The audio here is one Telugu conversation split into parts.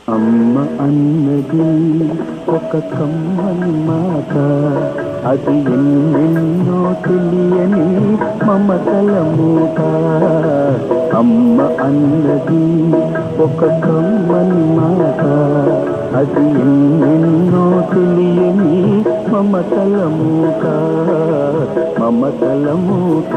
అమ్మ అన్నది ఒక కమ్మని మాట, అది ఎన్నెన్నో తెలియని మమతల మూట. అమ్మ అన్నది ఒక కమ్మని మాట, అది ఎన్నెన్నో తెలియని మమతల మూట, మమతల మూట.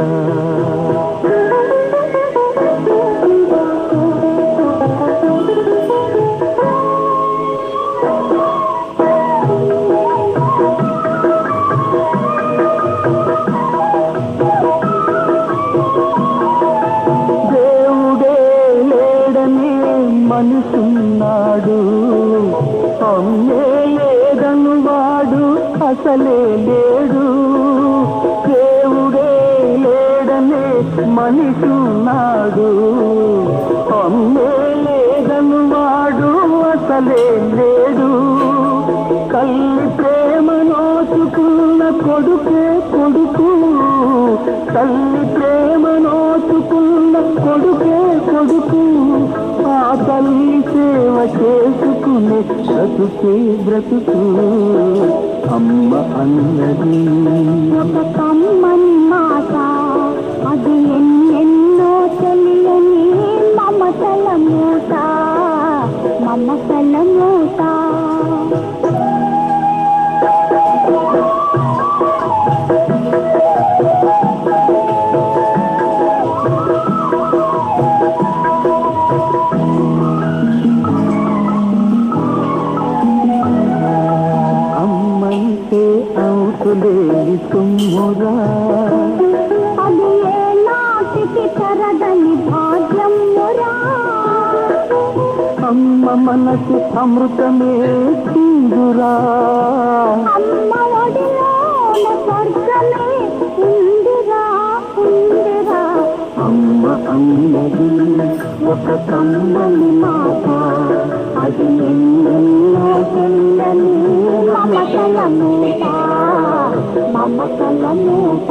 మనుషున్నాడు, అమ్మే లేదను వాడు అసలే లేడు. దేవుడే లేడనే మనిషున్నాడు, అమ్మే లేదను వాడు అసలే లేడు. కల్లి ప్రేమ నోచుకున్న కొడుకే కొడుకు, తల్లి ప్రేమ నోచుకున్న కొడుకే కొడుకు. ఆ తల్లి సేవ చేసుకునే బ్రతుకే బ్రతుకు. అమ్మ అన్నది ఒక కమ్మని మాట, అది ఎన్నెన్నో తెలియని మమతల మూట, మమతల మూట. అవుతులేని తుమ్మురా, అది ఏ నాటికి తరదని భాగ్యమురా. అమ్మ మనసు అమృతమే సింధురా, అమ్మ ఒడిలోన స్వర్గమే ఉందిరా ఉందిరా. అమ్మ అన్నది ఒక కమ్మని మాట, అది ఎన్నెన్నో తెలియని మమతల మూట, మమతల మూట.